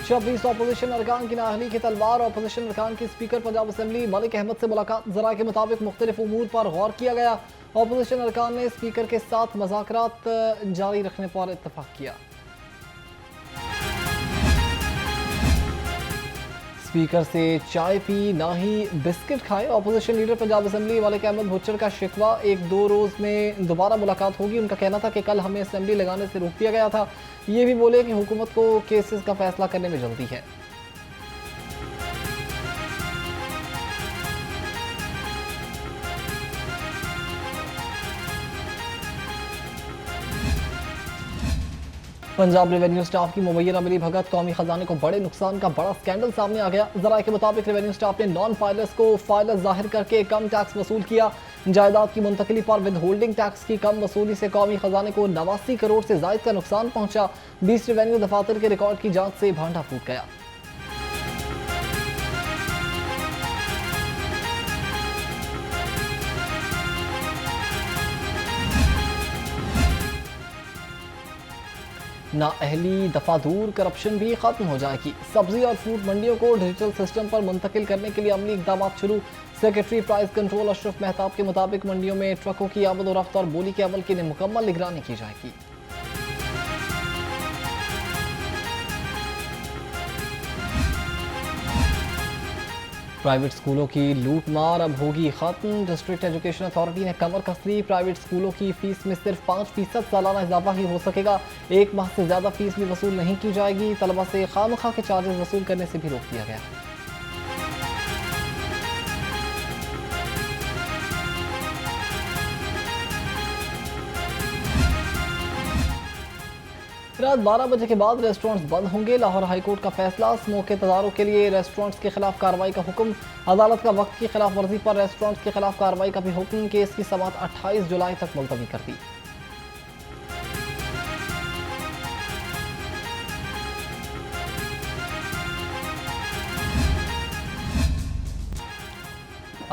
26 opposition अरकान की नाअहली की तलवार। अपोजिशन अरकान की स्पीकर पंजाब असम्बली मलिक अहमद से मुलाकात। जरा के मुताबिक मुख्तलिफ उमूर पर गौर किया गया। अपोजिशन अरकान ने स्पीकर के साथ मुज़ाकरात जारी रखने पर इत्तफाक किया। स्पीकर से चाय पी ना ही बिस्किट खाए। Opposition leader Punjab assembly Malik Ahmad Bhuchar का शिकवा, 1-2 रोज में दोबारा मुलाकात होगी। उनका कहना था कि कल हमें असम्बली लगाने से रोक दिया गया था। ये भी बोले कि हुकूमत को केसेस का फैसला करने में जल्दी है। पंजाब रेवेन्यू स्टाफ की मुबैना मिली भगत, कौमी खजाने को बड़े नुकसान का बड़ा स्कैंडल सामने आ गया। जराये के मुताबिक रेवेन्यू स्टाफ ने नॉन फाइलर्स को फाइलर जाहिर करके कम टैक्स वसूल किया। जायदाद की मुंतकली पर विद होल्डिंग टैक्स की कम वसूली से कौमी खजाने को 89 करोड़ से जायद का नुकसान पहुंचा। 20 रेवेन्यू दफातर के रिकॉर्ड की जांच से भांडा फूट गया। नाअहली दफा दूर, करप्शन भी खत्म हो जाएगी। सब्जी और फ्रूट मंडियों को डिजिटल सिस्टम पर मुंतकिल करने के लिए अमली इकदाम शुरू। Secretary price control Ashraf Mehtab के मुताबिक मंडियों में ट्रकों की आमद और रफ्त और बोली के अमल की मुकम्मल निगरानी की जाएगी। प्राइवेट स्कूलों की लूट मार अब होगी खत्म। डिस्ट्रिक्ट एजुकेशन अथॉरिटी ने कमर कस ली। प्राइवेट स्कूलों की फीस में सिर्फ 5% सालाना इजाफा ही हो सकेगा। 1 माह से ज्यादा फीस भी वसूल नहीं की जाएगी। तलबा से खामखा के चार्जेस वसूल करने से भी रोक दिया गया। रात 12 बजे के बाद रेस्टोरेंट्स बंद होंगे। लाहौर हाईकोर्ट का फैसला। स्मोक के तदारों के लिए रेस्टोरेंट्स के खिलाफ कार्रवाई का हुक्म। अदालत का वक्त की खिलाफ वर्जी पर रेस्टोरेंट्स के खिलाफ कार्रवाई का भी हुक्म। केस की समाअत 28 जुलाई तक मुलतवी कर दी।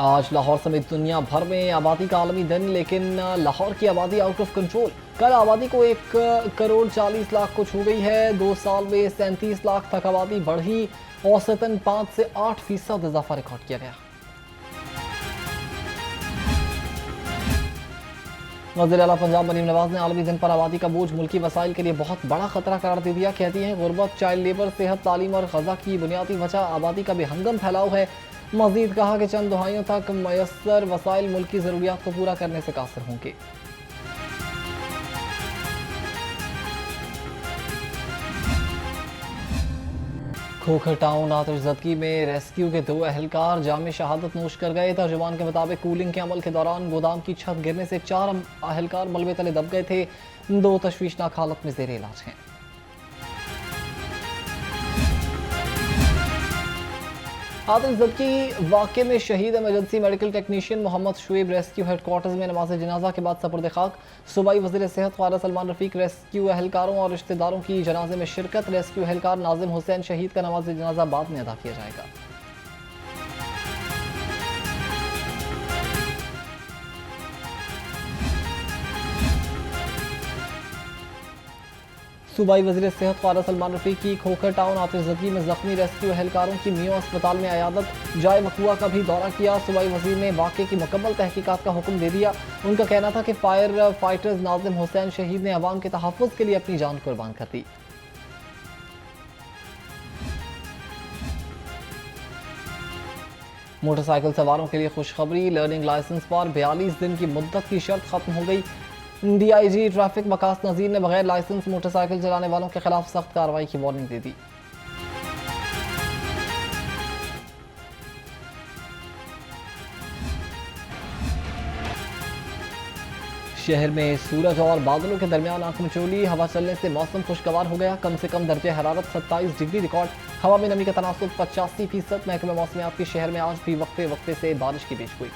आज लाहौर समेत दुनिया भर में आबादी का आलमी दिन, लेकिन लाहौर की आबादी आउट ऑफ कंट्रोल। कल आबादी को 1 करोड़ 40 लाख को छू गई है। 2 साल में 37 लाख तक आबादी बढ़ी। औसतन 5 से 8% इजाफा रिकॉर्ड किया गया। वज़ीर आला पंजाब मरीम नवाज ने आलमी दिन पर आबादी का बोझ मुल्की वसाइल के लिए बहुत बड़ा खतरा करार दे दिया। कहती हैं गुर्बत, चाइल्ड लेबर, सेहत, तालीम और ग़ज़ा की बुनियादी वजह आबादी का बेहंगम फैलाव है। मज़ीद कहा कि चंद दहाइयों तक मयसर वसाइल मुल्क की ज़रूरियात को पूरा करने से कासिर होंगे। खोखर टाउन आतिशज़दगी में रेस्क्यू के 2 अहलकार जाम शहादत नोश कर गए। तर्जुमान के मुताबिक कूलिंग के अमल के दौरान गोदाम की छत गिरने से 4 अहलकार मलबे तले दब गए थे। 2 तशवीशनाक हालत में ज़ेर इलाज हैं। आतिशज़दगी वाक़े में शहीद emergency medical technician Mohammad Shoaib rescue headquarters में नमाज जनाजा के बाद सपुर्द खाक। सूबाई वज़ीर सेहत ख्वाजा सलमान रफ़ीक रेस्क्यू अहलकारों और रिश्तेदारों की जनाजे में शिरकत। रेस्क्यू अहलकार नाजिम हुसैन शहीद का नमाज जनाजा बाद में अदा किया जाएगा। सूबाई वज़ीर सेहत ख्वाजा सलमान रफ़ीक की खोखर टाउन आतिशज़दगी में ज़ख्मी रेस्क्यू अहलकारों की मियो अस्पताल में अयादत। जाए वक़ुआ का भी दौरा किया। सूबाई वज़ीर ने वाक़े की मुकम्मल तहकीकात का हुक्म दे दिया। उनका कहना था कि फायर फाइटर्स नाजिम हुसैन शहीद ने अवाम के तहफ़्फ़ुज़ के लिए अपनी जान कुर्बान कर दी। मोटरसाइकिल सवारों के लिए खुशखबरी। लर्निंग लाइसेंस पर 42 दिन की मुद्दत की शर्त खत्म हो गई। DIG ट्रैफिक वकास नज़ीर ने बगैर लाइसेंस मोटरसाइकिल चलाने वालों के खिलाफ सख्त कार्रवाई की वार्निंग दे दी। शहर में सूरज और बादलों के दरमियान आंख मिचौली। हवा चलने से मौसम खुशगवार हो गया। कम से कम दर्जे हरारत 27 डिग्री रिकॉर्ड। हवा में नमी का तनासुब 85%। महकमे मौसमियात के शहर में आज भी वक्फे वक्फे से बारिश की पेशगोई।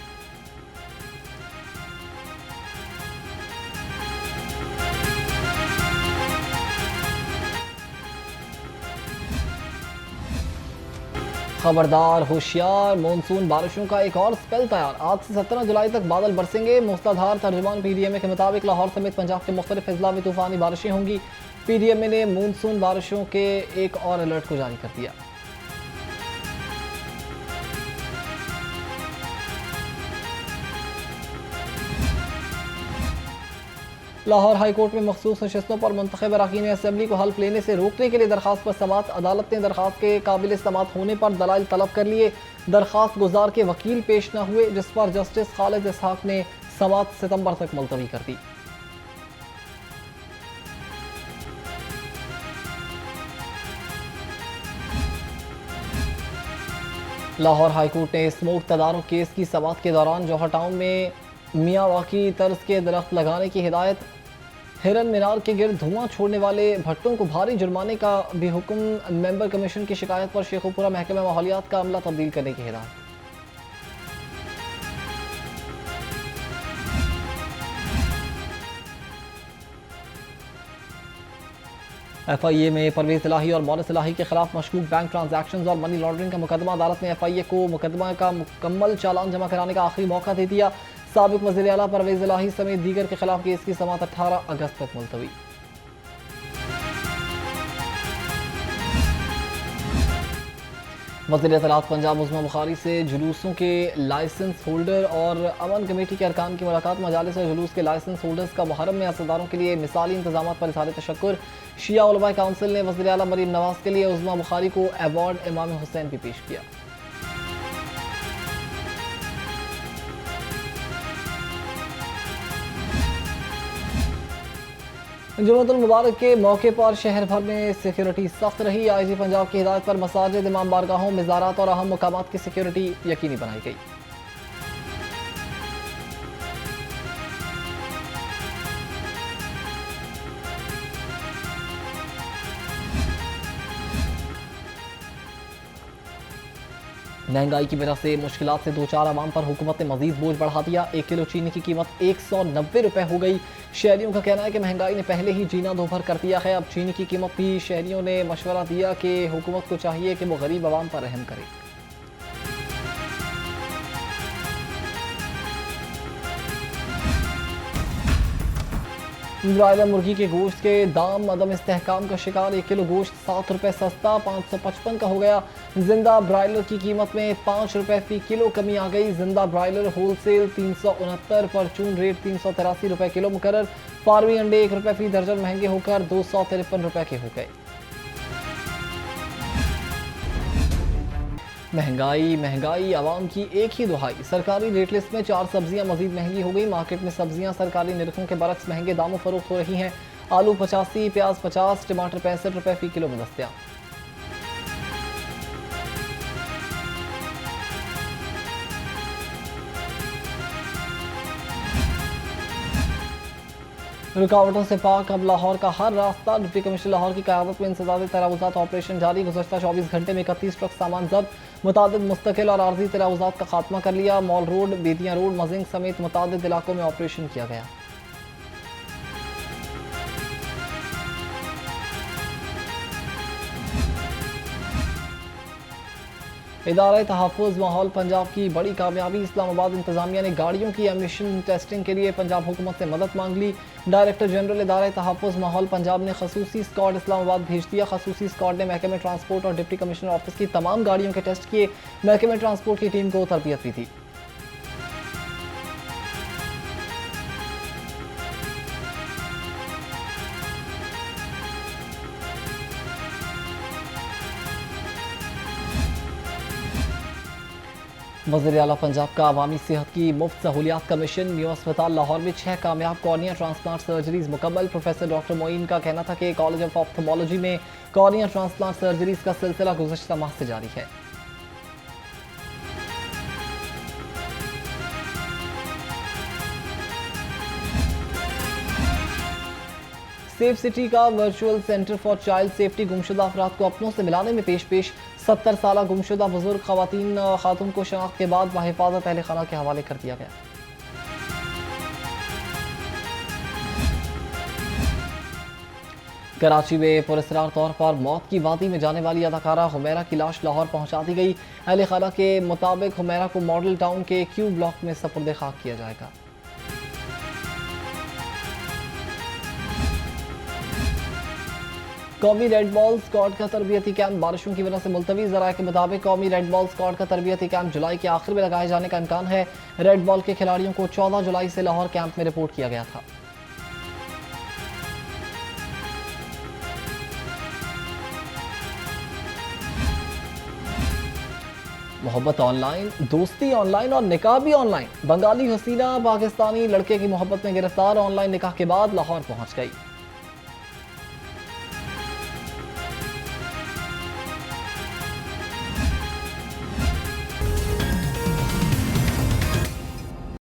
खबरदार, होशियार, मानसून बारिशों का एक और स्पेल तैयार। आज से 17 जुलाई तक बादल बरसेंगे मूसलाधार। तर्जुमान PDMA के मुताबिक लाहौर समेत पंजाब के मुख्तलिफ अजला में तूफानी बारिशें होंगी। पीडीएमए ने मानसून बारिशों के एक और अलर्ट को जारी कर दिया। लाहौर हाईकोर्ट में मखसूस नशस्तों पर मुंतखब अरकान असम्बली को हल्फ लेने से रोकने के लिए दरखास्त पर समाअत। अदालत ने दरखास्त के काबिल समाअत होने पर दलाइल तलब कर लिए। दरखास्त गुजार के वकील पेश न हुए, जिस पर जस्टिस खालिद इसहाक ने समाअत सितंबर तक मुलतवी कर दी। लाहौर हाईकोर्ट ने स्मोक तदारुक केस की समाअत के दौरान जौहर टाउन में मियावाकी तर्ज के दरख्त लगाने की हिदायत। हिरन मीनार के गिर्द धुआं छोड़ने वाले भट्टों को भारी जुर्माने का भी हुक्म। मेंबर कमीशन की शिकायत पर शेखुपुरा महकमा माहौलियात का अमला तब्दील करने की हिदायत। एफआईए में परवेज इलाही और मोनिस इलाही के खिलाफ मशकूक बैंक ट्रांजैक्शंस और मनी लॉन्ड्रिंग का मुकदमा। अदालत ने एफआईए को मुकदमा का मुकम्मल चालान जमा कराने का आखिरी मौका दे दिया। साबिक वज़ीर आला परवेज इलाही समेत दीगर के खिलाफ केस की समाअत 18 अगस्त तक मुलतवी। वज़ीर इत्तलात पंजाब उस्मा बुखारी से जुलूसों के लाइसेंस होल्डर और अमन कमेटी के अरकान की मुलाकात। मजालिस और जुलूस के लाइसेंस होल्डर्स का मुहर्रम में अज़ादारों के लिए मिसाली इंतजाम पर इज़हार तशक्कुर। शिया उलमा काउंसिल ने वज़ीर आला मरीम नवाज के लिए उस्मा बुखारी को अवार्ड इमाम हुसैन भी पेश किया। जुम्मतुल मुबारक के मौके पर शहर भर में सिक्योरिटी सख्त रही। आईजी पंजाब की हिदायत पर मसाजिद, इमाम बारगाहों, मज़ारात और अहम मुकामात की सिक्योरिटी यकीनी बनाई गई। महंगाई की वजह से मुश्किलात से दो चार आवाम पर हुकूमत ने मजीद बोझ बढ़ा दिया। 1 किलो चीनी की कीमत 190 रुपये हो गई। शहरियों का कहना है कि महंगाई ने पहले ही जीना दोभर कर दिया है। अब चीनी की कीमत भी शहरियों ने मशवरा दिया कि हुकूमत को चाहिए कि वो गरीब आवाम पर रहम करे। ब्रायलर मुर्गी के गोश्त के दाम अदम इस्तेहकाम का शिकार। 1 किलो गोश्त 7 रुपये सस्ता 555 का हो गया। जिंदा ब्रायलर की कीमत में 5 रुपये फी किलो कमी आ गई। जिंदा ब्रायलर होलसेल 369, परचून रेट 383 रुपये किलो मुकर्रर। फार्मी अंडे 1 रुपये फी दर्जन महंगे होकर 253 रुपये के हो गए। महंगाई महंगाई आवाम की एक ही दुहाई। सरकारी रेट लिस्ट में 4 सब्जियां मजीद महंगी हो गई। मार्केट में सब्जियां सरकारी निरखों के बरक्स महंगे दामों फरोख्त हो रही हैं। आलू 85, प्याज 50, टमाटर 65 रुपये फी किलो में दस्तयाब। रुकावटों से पाक अब लाहौर का हर रास्ता। डिप्टी कमिश्नर लाहौर की क़यादत में इंसदाद तरावुज़ात ऑपरेशन जारी। गुज़श्ता 24 घंटे में 31 ट्रक सामान जब्त। मुतादिद मुस्तकिल और आर्जी तरावुज़ात का खात्मा कर लिया। मॉल रोड, बेतियाँ रोड, मजिंग समेत मुतादिद इलाकों में ऑपरेशन किया गया। इदारा तहफ़्फ़ुज़ माहौल पंजाब की बड़ी कामयाबी। इस्लामाबाद इंतज़ामिया ने गाड़ियों की एमिशन टेस्टिंग के लिए पंजाब हुकूमत से मदद मांग ली। डायरेक्टर जनरल इदारा तहफ़्फ़ुज़ माहौल पंजाब ने खसूसी स्क्वाड इस्लामाबाद भेज दिया। खसूसी स्क्वाड ने महकमे ट्रांसपोर्ट और डिप्टी कमिश्नर ऑफिस की तमाम गाड़ियों के टेस्ट किए। महकमे ट्रांसपोर्ट की टीम को तरबियत भी दी। वज़ीर आला पंजाब का अवामी सेहत की मुफ्त सहूलियात का मिशन। न्यू अस्पताल लाहौर में 6 कामयाब कॉर्निया ट्रांसप्लांट सर्जरीज मुकम्मल। प्रोफेसर डॉक्टर मोइन का कहना था कि कॉलेज ऑफ ऑप्थोमोलॉजी में कॉर्निया ट्रांसप्लांट सर्जरीज का सिलसिला गुज़श्ता माह से जारी है। सेफ सिटी का virtual centre for child safety गुमशुदा अफराद को अपनों से मिलाने में पेश 70 साल गुमशुदा बुजुर्ग खातून को शनाख्त के बाद बाहिफाजत अहल खाना के हवाले कर दिया गया। कराची में पुरस्कार तौर पर मौत की वादी में जाने वाली अदाकारा हुमैरा की लाश लाहौर पहुंचा दी गई। अहल खाना के मुताबिक हुमैरा को मॉडल टाउन के क्यू ब्लॉक में सपुर्द खाक किया जाएगा। कौमी रेड बॉल स्क्वाड का तरबियती कैंप बारिशों की वजह से मुलतवी। ज़राए के मुताबिक कौमी रेड बॉल स्क्वाड का तरबियती कैंप जुलाई के आखिर में लगाए जाने का इम्कान है। रेड बॉल के खिलाड़ियों को 14 जुलाई से लाहौर कैंप में रिपोर्ट किया गया था। मोहब्बत ऑनलाइन, दोस्ती ऑनलाइन और निकाह भी ऑनलाइन। बंगाली हसीना पाकिस्तानी लड़के की मोहब्बत में गिरफ्तार। ऑनलाइन निकाह के बाद लाहौर पहुंच गई।